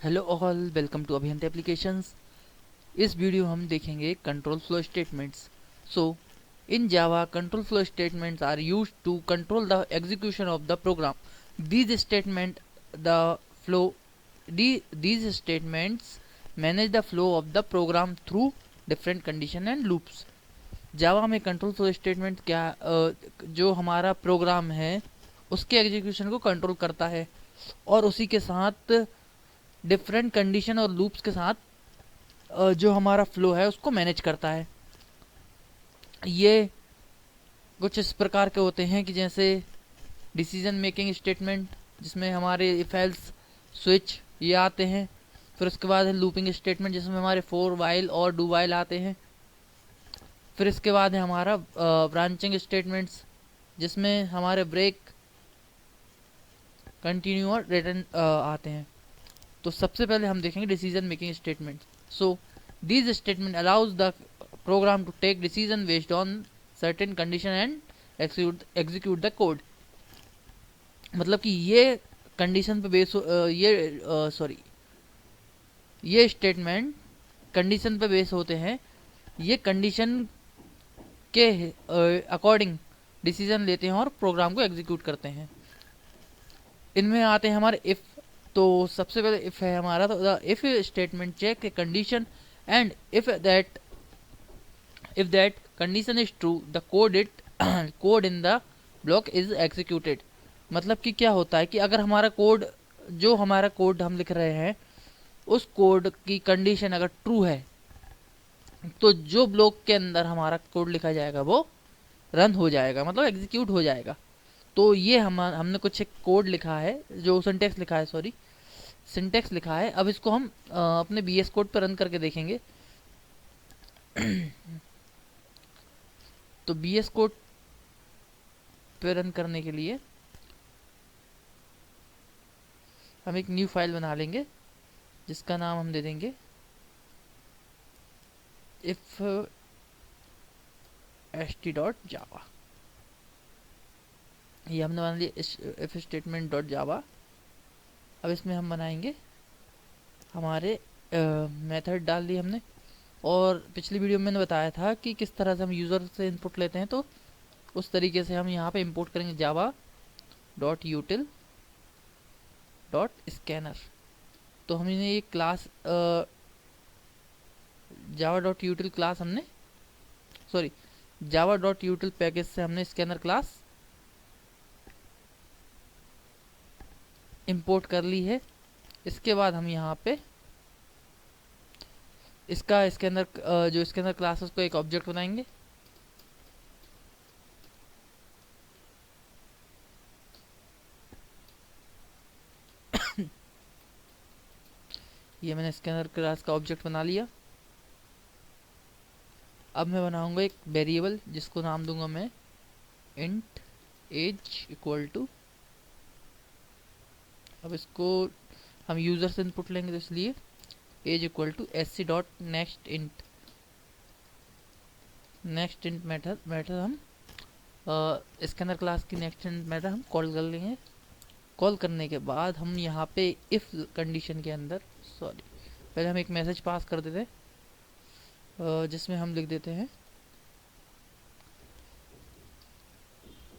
Hello all, welcome to Abhiyanta applications. इस video हम देखेंगे control flow statements. So in Java control flow statements are used to control the execution of the program. The flow these statements manage the flow of the program through different condition and loops। जावा में control flow statement क्या जो हमारा programme है उसके execution को control करता है और उसी के साथ डिफरेंट कंडीशन और लूप्स के साथ जो हमारा फ्लो है उसको मैनेज करता है। ये कुछ इस प्रकार के होते हैं कि जैसे डिसीजन मेकिंग स्टेटमेंट, जिसमें हमारे इफ एल्स स्विच ये आते हैं। फिर उसके बाद है लूपिंग स्टेटमेंट, जिसमें हमारे फोर वाइल और डू वाइल आते हैं। फिर इसके बाद है हमारा ब्रांचिंग स्टेटमेंट्स, जिसमें हमारे ब्रेक, कंटिन्यू और रिटर्न आते हैं। तो सबसे पहले हम देखेंगे decision making statement. So these statement allows the program to take decision based on certain condition and execute the code. मतलब कि ये कंडीशन पे बेस ये स्टेटमेंट कंडीशन पे बेस होते हैं। ये कंडीशन के अकॉर्डिंग डिसीजन लेते हैं और प्रोग्राम को एग्जीक्यूट करते हैं। इनमें आते हैं हमारे इफ। तो सबसे पहले इफ है हमारा, तो the if statement check a condition and if that condition is true the code in the block is executed. मतलब कि क्या होता है कि अगर हमारा कोड हम लिख रहे हैं उस कोड की कंडीशन अगर ट्रू है तो जो ब्लॉक के अंदर हमारा कोड लिखा जाएगा वो रन हो जाएगा, मतलब एग्जीक्यूट हो जाएगा। तो ये हमने कुछ एक कोड लिखा है, जो सिंटेक्स लिखा है। अब इसको हम अपने बीएस कोड पर रन करके देखेंगे। तो बीएस कोड पे रन करने के लिए हम एक न्यू फाइल बना लेंगे, जिसका नाम हम दे देंगे if st.java। ये हमने बना लिया if statement.java। अब इसमें हम बनाएंगे हमारे मेथड डाल दी हमने। और पिछली वीडियो में मैंने बताया था कि किस तरह से हम यूज़र से इनपुट लेते हैं, तो उस तरीके से हम यहाँ पे इंपोर्ट करेंगे java.util.scanner। तो हमने ये class java.util class java.util package से हमने स्कैनर क्लास इंपोर्ट कर ली है। इसके बाद हम यहाँ पे इसका जो स्कैनर क्लास है उसको एक ऑब्जेक्ट बनाएंगे। ये मैंने स्कैनर क्लास का ऑब्जेक्ट बना लिया। अब मैं बनाऊंगा एक वेरिएबल जिसको नाम दूंगा मैं इंट एज इक्वल टू। अब इसको हम यूज़र से इनपुट लेंगे, तो इसलिए age equal to sc dot next int method हम स्कैनर क्लास की नेक्स्ट इंट मेथड हम कॉल कर लेंगे। कॉल करने के बाद हम यहाँ पे इफ कंडीशन के अंदर पहले हम एक मैसेज पास कर देते हैं, जिसमें हम लिख देते हैं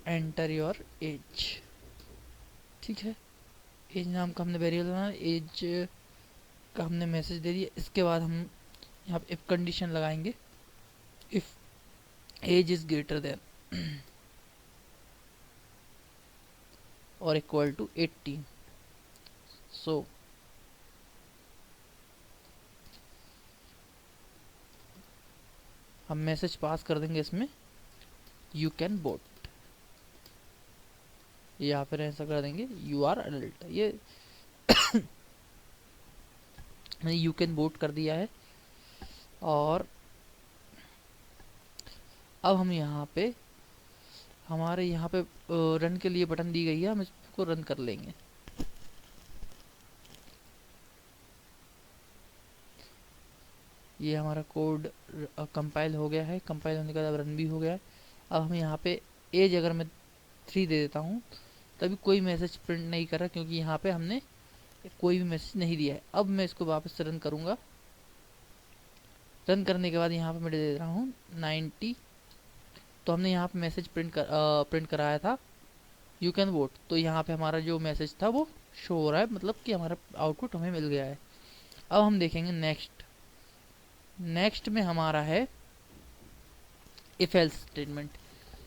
एंटर योर एज। ठीक है, एज नाम का हमने वेरिएबल बनाया, एज का हमने मैसेज दे दिया। इसके बाद हम यहाँ पे इफ कंडीशन लगाएंगे, if age is greater than और इक्वल टू 18। सो हम मैसेज पास कर देंगे इसमें यू कैन वोट, या फिर ऐसा कर देंगे यू आर अडल्ट। ये मैंने यू कैन वोट कर दिया है। और अब हम हमारे यहाँ पे रन के लिए बटन दी गई है, हम इसको रन कर लेंगे। ये हमारा कोड कंपाइल हो गया है। कंपाइल होने के बाद रन भी हो गया है। अब हम यहाँ पे एज अगर मैं 3 दे देता हूँ तभी कोई मैसेज प्रिंट नहीं कर रहा, क्योंकि यहाँ पे हमने कोई भी मैसेज नहीं दिया है। अब मैं इसको वापस से रन करूँगा। रन करने के बाद यहाँ पे मैं दे रहा हूँ 90। तो हमने यहाँ पे मैसेज प्रिंट कराया था यू कैन वोट। तो यहाँ पे हमारा जो मैसेज था वो शो हो रहा है, मतलब कि हमारा आउटपुट हमें मिल गया है। अब हम देखेंगे नेक्स्ट। नेक्स्ट में हमारा है if else statement.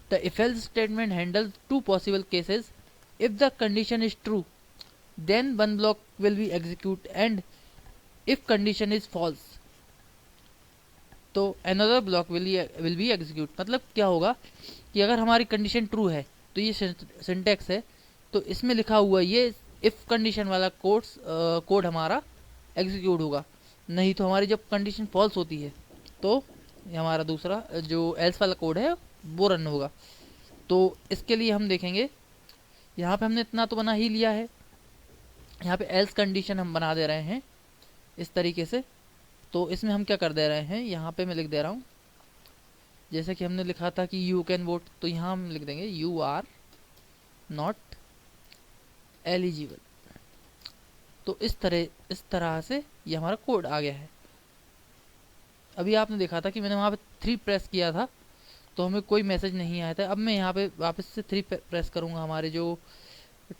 The if else statement handles two possible cases. If the condition is true, then one block will be executed, and if condition is false, तो another block will be execute। मतलब क्या होगा कि अगर हमारी condition true है तो ये सिंटेक्स है, तो इसमें लिखा हुआ ये इफ कंडीशन वाला कोड हमारा एग्जीक्यूट होगा। नहीं तो हमारी जब कंडीशन फॉल्स होती है तो हमारा दूसरा जो एल्स वाला कोड है वो रन होगा। तो इसके लिए हम देखेंगे, यहाँ पे हमने इतना तो बना ही लिया है। यहाँ पे एल्स कंडीशन हम बना दे रहे हैं इस तरीके से। तो इसमें हम क्या कर दे रहे हैं, यहाँ पे मैं लिख दे रहा हूँ, जैसे कि हमने लिखा था कि यू कैन वोट, तो यहाँ हम लिख देंगे यू आर नॉट एलिजिबल। तो इस तरह से ये हमारा कोड आ गया है। अभी आपने देखा था कि मैंने वहाँ पे 3 प्रेस किया था तो हमें कोई मैसेज नहीं आया था। अब मैं यहाँ पे वापस से 3 प्रेस करूँगा हमारे जो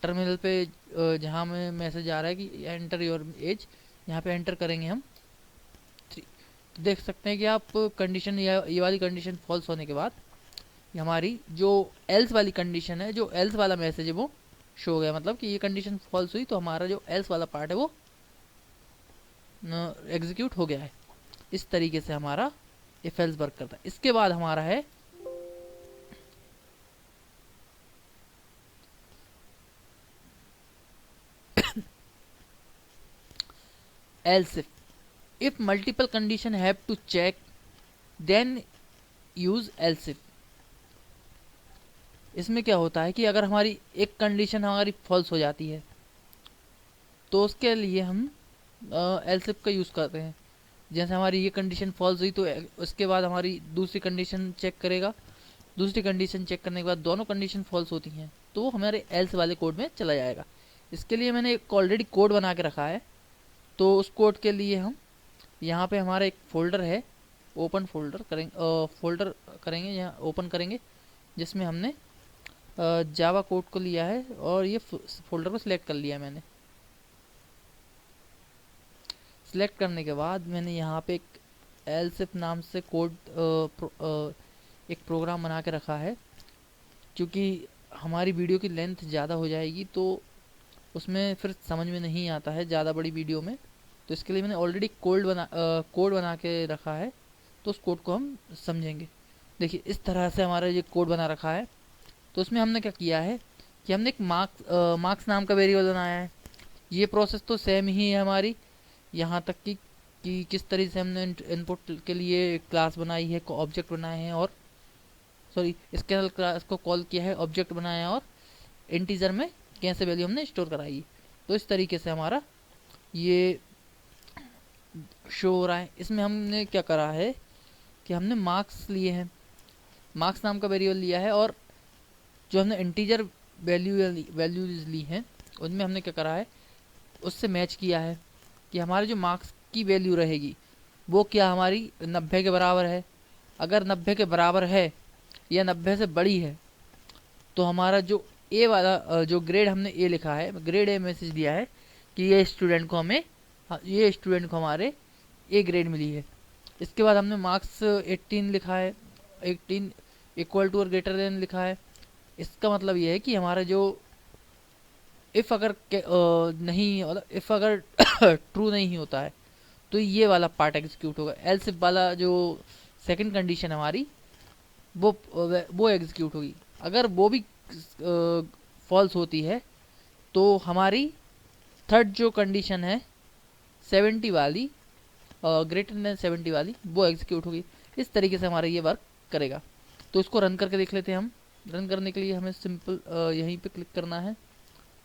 टर्मिनल पे जहाँ में मैसेज आ रहा है कि एंटर योर एज, यहाँ पे एंटर करेंगे हम 3। तो देख सकते हैं कि आप कंडीशन या ये वाली कंडीशन फॉल्स होने के बाद हमारी जो एल्स वाली कंडीशन है, जो एल्स वाला मैसेज है वो शो हो गया। मतलब कि ये कंडीशन फॉल्स हुई तो हमारा जो एल्स वाला पार्ट है वो एग्जीक्यूट हो गया है। इस तरीके से हमारा इफ एल्स वर्क करता है। इसके बाद हमारा है else if multiple condition have to check then use else if। इसमें क्या होता है कि अगर हमारी एक कंडीशन हमारी फॉल्स हो जाती है तो उसके लिए हम else if का यूज़ करते हैं। जैसे हमारी ये कंडीशन फॉल्स हुई तो उसके बाद हमारी दूसरी कंडीशन चेक करेगा। दूसरी कंडीशन चेक करने के बाद दोनों कंडीशन फॉल्स होती हैं तो वो हमारे एल्स वाले कोड में चला जाएगा। इसके लिए मैंने एक ऑलरेडी कोड बना के रखा है। तो उस कोड के लिए हम यहाँ पे हमारा एक फोल्डर है, ओपन फोल्डर करेंगे, यहाँ ओपन करेंगे जिसमें हमने जावा कोड को लिया है और ये फोल्डर को सिलेक्ट कर लिया मैंने। सिलेक्ट करने के बाद मैंने यहाँ पे एक else if नाम से कोड एक प्रोग्राम बना के रखा है। क्योंकि हमारी वीडियो की लेंथ ज़्यादा हो जाएगी तो उसमें फिर समझ में नहीं आता है ज़्यादा बड़ी वीडियो में, तो इसके लिए मैंने ऑलरेडी कोड बना के रखा है। तो उस कोड को हम समझेंगे। देखिए इस तरह से हमारा ये कोड बना रखा है। तो उसमें हमने क्या किया है कि हमने एक मार्क्स नाम का वेरिएबल बनाया है। ये प्रोसेस तो सेम ही है हमारी, यहाँ तक कि किस तरीके से हमने इनपुट के लिए क्लास बनाई है, ऑब्जेक्ट बनाए हैं और स्केलर क्लास को कॉल किया है, ऑब्जेक्ट बनाया है और इंटीजर में कैसे वैल्यू हमने स्टोर कराई। तो इस तरीके से हमारा ये शो हो रहा है। इसमें हमने क्या करा है कि हमने मार्क्स लिए हैं, मार्क्स नाम का वेरिएबल लिया है और जो हमने इंटीजर वैल्यूज ली हैं उनमें हमने क्या करा है उससे मैच किया है कि हमारे जो मार्क्स की वैल्यू रहेगी वो क्या हमारी 90 के बराबर है। अगर 90 के बराबर है या 90 से बड़ी है तो हमारा जो ए वाला जो ग्रेड हमने ए लिखा है, ग्रेड ए मैसेज दिया है कि ये स्टूडेंट को हमारे ए ग्रेड मिली है। इसके बाद हमने मार्क्स 18 लिखा है, 18 इक्वल टू और ग्रेटर देन लिखा है। इसका मतलब ये है कि हमारा जो इफ़ अगर ट्रू नहीं होता है तो ये वाला पार्ट एग्जीक्यूट होगा। एल्स इफ वाला जो सेकंड कंडीशन हमारी वो एग्जीक्यूट होगी। अगर वो भी फॉल्स होती है तो हमारी थर्ड जो कंडीशन है 70 वाली, ग्रेटर देन 70 वाली, वो एग्जीक्यूट होगी। इस तरीके से हमारा ये वर्क करेगा। तो इसको रन करके देख लेते हैं हम। रन करने के लिए हमें सिंपल यहीं पे क्लिक करना है।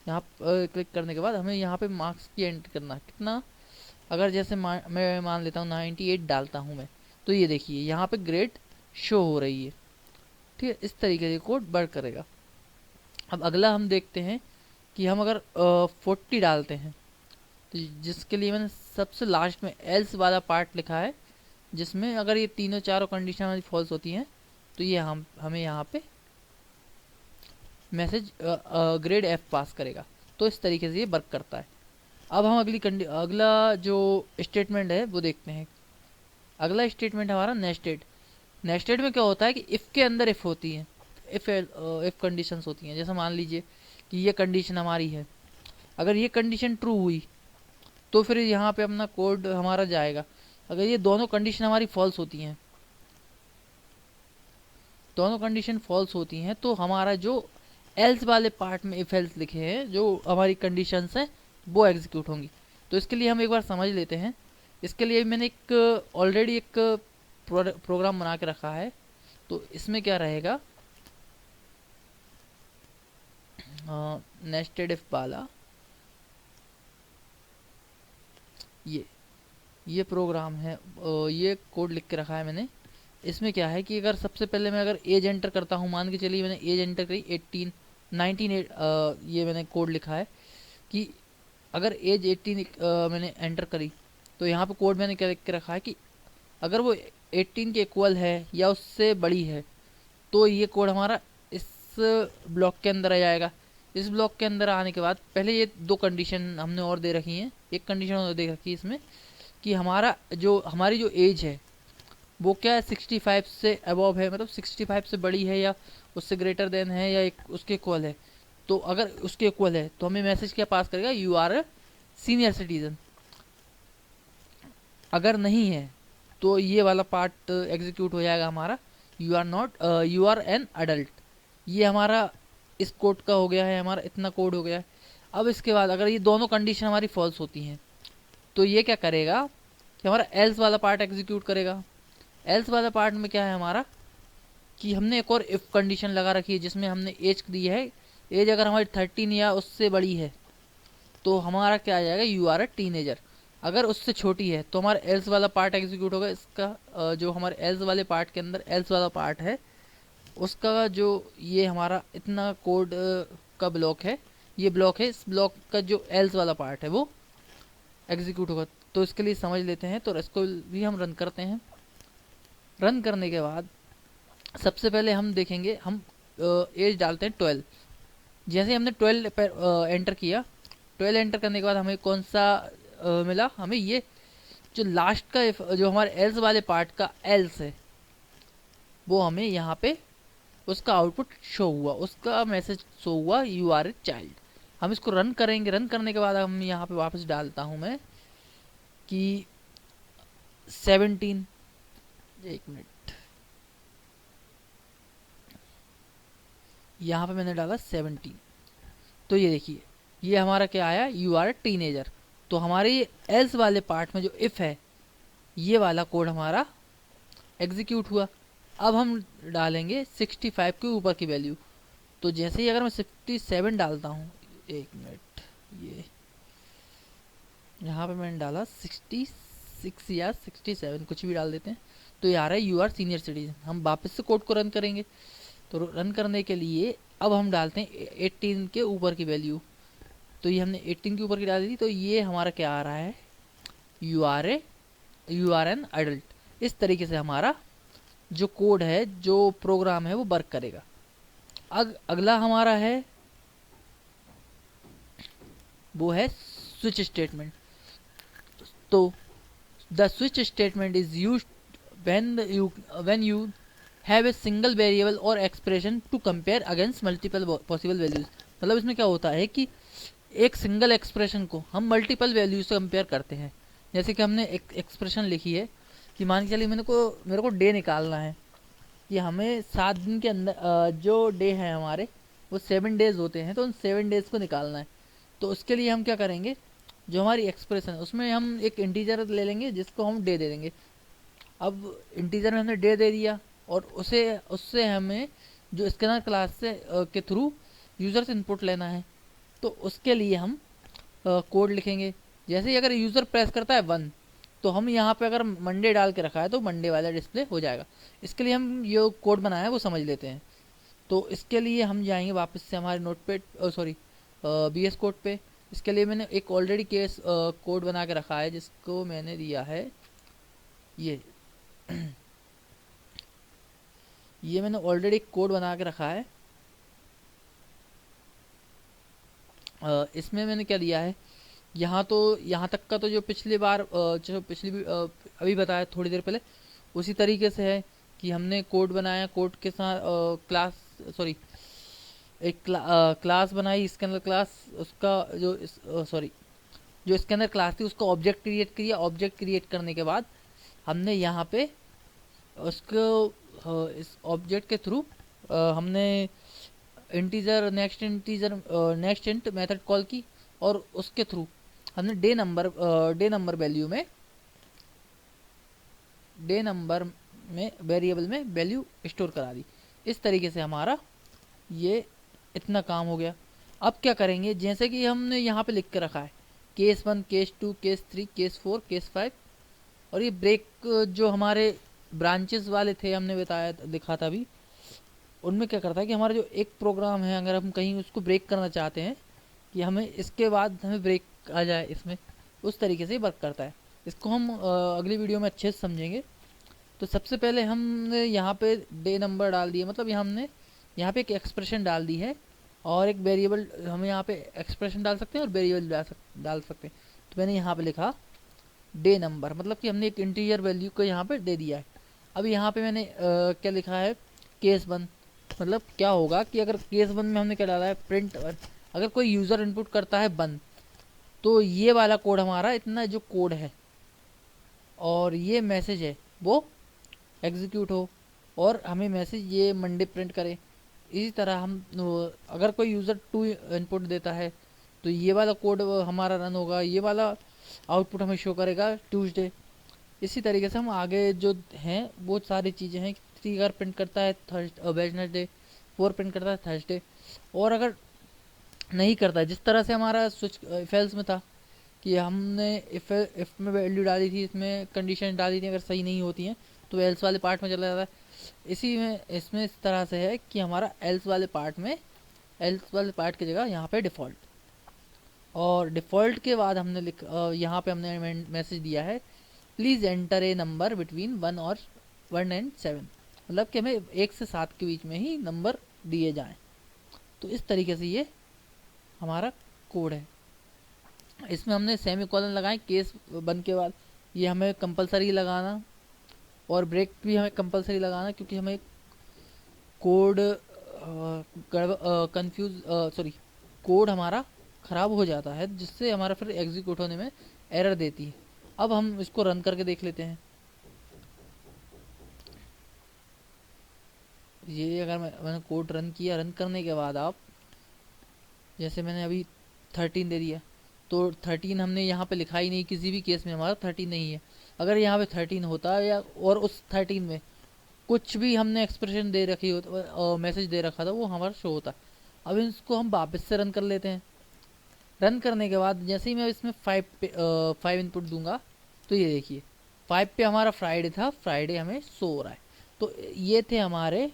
यहाँ क्लिक करने के बाद हमें यहाँ पे मार्क्स की एंट्री करना है, कितना। अगर जैसे मैं मान लेता हूँ 98 डालता हूँ मैं, तो ये देखिए यहाँ पे ग्रेड शो हो रही है। ठीक है, इस तरीके से कोड वर्क करेगा। अब अगला हम देखते हैं कि हम अगर 40 डालते हैं तो जिसके लिए मैंने सबसे लास्ट में एल्स वाला पार्ट लिखा है, जिसमें अगर ये तीनों चारों कंडीशन हमारी फॉल्स होती हैं तो ये हमें यहाँ पे मैसेज ग्रेड एफ पास करेगा। तो इस तरीके से ये वर्क करता है। अब हम अगला जो स्टेटमेंट है वो देखते हैं। अगला स्टेटमेंट हमारा नेस्टेड। नेस्टेड में क्या होता है कि इफ़ के अंदर इफ़ होती है, इफ़ कंडीशंस होती हैं। जैसे मान लीजिए कि ये कंडीशन हमारी है, अगर ये कंडीशन ट्रू हुई तो फिर यहाँ पे अपना कोड हमारा जाएगा। अगर ये दोनों कंडीशन हमारी फॉल्स होती हैं, दोनों कंडीशन फॉल्स होती हैं, तो हमारा जो एल्स वाले पार्ट में इफ एल्स लिखे हैं, जो हमारी कंडीशंस हैं, वो एग्जीक्यूट होंगी। तो इसके लिए हम एक बार समझ लेते हैं। इसके लिए मैंने ऑलरेडी एक प्रोग्राम बना के रखा है। तो इसमें क्या रहेगा, नेस्टेड इफ वाला ये प्रोग्राम है, ये कोड लिख के रखा है मैंने। इसमें क्या है कि अगर सबसे पहले मैं अगर एज एंटर करता हूँ, मान के चलिए मैंने एज एंटर करी 18 19, ये मैंने कोड लिखा है कि अगर एज 18 मैंने एंटर करी, तो यहाँ पे कोड मैंने क्या लिख के रखा है कि अगर वो 18 के इक्वल है या उससे बड़ी है तो ये कोड हमारा इस ब्लॉक के अंदर आ जाएगा। इस ब्लॉक के अंदर आने के बाद पहले ये दो कंडीशन हमने और दे रखी हैं। एक कंडीशन और दे रखी है इसमें कि हमारी जो एज है वो क्या है, 65 से अबव है, मतलब 65 से बड़ी है या उससे ग्रेटर देन है या उसके इक्वल है। तो अगर उसके इक्वल है तो हमें मैसेज क्या पास करेगा, you are a senior citizen. अगर नहीं है तो ये वाला पार्ट एग्जीक्यूट हो जाएगा हमारा, यू आर एन अडल्ट। ये हमारा इस कोड का हो गया है, हमारा इतना कोड हो गया है। अब इसके बाद अगर ये दोनों कंडीशन हमारी फॉल्स होती हैं तो ये क्या करेगा कि हमारा एल्स वाला पार्ट एग्जीक्यूट करेगा। एल्स वाला पार्ट में क्या है हमारा कि हमने एक और इफ कंडीशन लगा रखी है, जिसमें हमने एज दी है। एज अगर हमारी 13 या उससे बड़ी है तो हमारा क्या आ जाएगा, यू आर अ टीनेजर। अगर उससे छोटी है तो हमारा एल्स वाला पार्ट एग्जीक्यूट होगा। इसका जो हमारे एल्स वाले पार्ट के अंदर एल्स वाला पार्ट है, उसका जो ये हमारा इतना कोड का ब्लॉक है, ये ब्लॉक है, इस ब्लॉक का जो एल्स वाला पार्ट है वो एग्जीक्यूट होगा। तो इसके लिए समझ लेते हैं। तो इसको भी हम रन करते हैं। रन करने के बाद सबसे पहले हम देखेंगे, हम एज डालते हैं 12। जैसे हमने 12 एंटर किया, 12 एंटर करने के बाद हमें कौन सा मिला, हमें ये जो लास्ट का जो हमारे एल्स वाले पार्ट का एल्स है वो हमें यहाँ पे उसका आउटपुट शो हुआ, उसका मैसेज शो हुआ, यू आर ए चाइल्ड। हम इसको रन करेंगे। रन करने के बाद हम यहाँ पे वापस डालता हूँ मैं कि 17, एक मिनट, यहाँ पे मैंने डाला 17। तो ये देखिए ये हमारा क्या आया, यू आर ए टीनेजर। तो हमारे एल्स वाले पार्ट में जो इफ है, ये वाला कोड हमारा एग्जीक्यूट हुआ। अब हम डालेंगे 65 के ऊपर की वैल्यू। तो जैसे ही अगर मैं 67 डालता हूँ, एक मिनट, ये यहाँ पे मैंने डाला 66 या 67, कुछ भी डाल देते हैं। तो ये आ रहा है यू आर सीनियर सिटीजन। हम वापस से कोड को रन करेंगे। तो रन करने के लिए अब हम डालते हैं 18 के ऊपर की वैल्यू। तो ये हमने 18 के ऊपर की डाल दी। तो ये हमारा क्या आ रहा है, यू आर एन अडल्ट। इस तरीके से हमारा जो कोड है, जो प्रोग्राम है, वो वर्क करेगा। अगला हमारा है वो है स्विच स्टेटमेंट। तो the switch statement is used when you have a single variable और expression to compare against multiple possible values. मतलब इसमें क्या होता है कि एक सिंगल एक्सप्रेशन को हम मल्टीपल वैल्यूज से कंपेयर करते हैं। जैसे कि हमने एक एक्सप्रेशन लिखी है कि मान के चलिए मेरे को डे निकालना है कि हमें 7 दिन के अंदर जो डे है हमारे वो 7 डेज होते हैं, तो उन 7 डेज को निकालना है। तो उसके लिए हम क्या करेंगे, जो हमारी एक्सप्रेशन है उसमें हम एक इंटीजर ले लेंगे जिसको हम डे दे देंगे। अब इंटीजर में हमने डे दे दिया और उससे हमें जो स्कैनर क्लास से के थ्रू यूज़र से इनपुट लेना है। तो उसके लिए हम कोड लिखेंगे। जैसे ही अगर यूज़र प्रेस करता है 1, तो हम यहाँ पे अगर मंडे डाल के रखा है तो मंडे वाला डिस्प्ले हो जाएगा। इसके लिए हम ये कोड बनाया है वो समझ लेते हैं। तो इसके लिए हम जाएंगे वापस से हमारे नोटपैड, सॉरी, VS कोड पे। इसके लिए मैंने एक ऑलरेडी केस कोड बना के रखा है, जिसको मैंने दिया है ये ये मैंने ऑलरेडी एक कोड बना के रखा है। इसमें मैंने क्या दिया है, यहाँ तो यहाँ तक का तो जो पिछली बार जो पिछली अभी बताया थोड़ी देर पहले, उसी तरीके से है कि हमने कोड बनाया, कोड के साथ क्लास सॉरी एक क्लास बनाई, इसके अंदर क्लास उसका जो सॉरी जो इसके अंदर क्लास थी उसका ऑब्जेक्ट क्रिएट किया। ऑब्जेक्ट क्रिएट करने के बाद हमने यहाँ पे उसको इस ऑब्जेक्ट के थ्रू हमने नेक्स्ट इंट मेथड कॉल की, और उसके थ्रू हमने डे नंबर में वेरिएबल में वैल्यू स्टोर करा दी। इस तरीके से हमारा ये इतना काम हो गया। अब क्या करेंगे, जैसे कि हमने यहाँ पे लिख के रखा है case 1, case 2, case 3, case 4, case 5, और ये ब्रेक जो हमारे ब्रांचेस वाले थे हमने बताया दिखा था अभी, उनमें क्या करता है कि हमारा जो एक प्रोग्राम है, अगर हम कहीं उसको ब्रेक करना चाहते हैं कि हमें इसके बाद हमें ब्रेक आ जाए इसमें, उस तरीके से वर्क करता है। इसको हम अगली वीडियो में अच्छे से समझेंगे। तो सबसे पहले हमने यहाँ पे डे नंबर डाल दिया, मतलब हमने यहाँ पे एक एक्सप्रेशन डाल दी है, और एक वेरिएबल हम यहाँ पे एक्सप्रेशन डाल सकते हैं और वेरिएबल डाल सकते हैं। तो मैंने यहाँ पे लिखा डे नंबर, मतलब कि हमने एक इंटीजर वैल्यू को यहाँ पे दे दिया है। अब यहाँ पे मैंने क्या लिखा है, केस 1, मतलब क्या होगा कि अगर केस 1 में हमने क्या डाला है, प्रिंट अगर कोई यूज़र इनपुट करता है 1, तो ये वाला कोड हमारा इतना जो कोड है और ये मैसेज है वो एग्जीक्यूट हो, और हमें मैसेज ये मंडे प्रिंट करे। इसी तरह हम अगर कोई यूज़र 2 इनपुट देता है तो ये वाला कोड हमारा रन होगा, ये वाला आउटपुट हमें शो करेगा ट्यूसडे। इसी तरीके से हम आगे जो हैं वो सारी चीज़ें हैं। 3 अगर प्रिंट करता है वेडनेसडे, 4 प्रिंट करता है थर्सडे, और अगर नहीं करता, जिस तरह से हमारा स्विच इफ में था कि हमने इफ में वैल्यू डाली थी, इसमें कंडीशन डाली थी, अगर सही नहीं होती हैं तो एल्स वाले पार्ट में चला जाता है। इसी में इसमें इस तरह से है कि हमारा एल्स वाले पार्ट की जगह यहाँ पे डिफ़ॉल्ट, और डिफ़ॉल्ट के बाद हमने यहाँ पे हमने मैसेज दिया है please enter a number between 1 and 7, मतलब कि हमें 1 से 7 के बीच में ही नंबर दिए जाएं। तो इस तरीके से ये हमारा कोड है। इसमें हमने सेमी कॉलन लगाए केस 1 के बाद, ये हमें कंपलसरी लगाना, और ब्रेक भी हमें कंपलसरी लगाना, क्योंकि हमें कोड कोड हमारा ख़राब हो जाता है, जिससे हमारा फिर एग्जीक्यूट होने में एरर देती है। अब हम इसको रन करके देख लेते हैं। ये अगर मैंने कोड रन किया, रन करने के बाद आप जैसे मैंने अभी 13 दे दिया, तो 13 हमने यहाँ पे लिखा ही नहीं, किसी भी केस में हमारा 13 नहीं है। अगर यहाँ पे 13 होता है, या और उस 13 में कुछ भी हमने एक्सप्रेशन दे रखी हो, मैसेज दे रखा था, वो हमारा शो होता। अब इसको हम वापस से रन कर लेते हैं। रन करने के बाद जैसे ही मैं इसमें 5 इनपुट दूंगा, तो ये देखिए 5 पे हमारा फ्राइडे था, फ्राइडे हमें शो हो रहा है। तो ये थे हमारे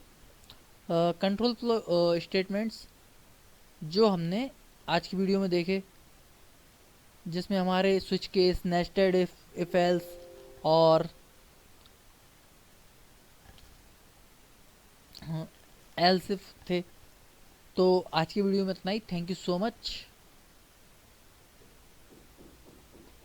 कंट्रोल फ्लो स्टेटमेंट्स जो हमने आज की वीडियो में देखे, जिसमें हमारे switch case, nested if else और एल्स इफ थे। तो आज की वीडियो में इतना ही। Thank you so much.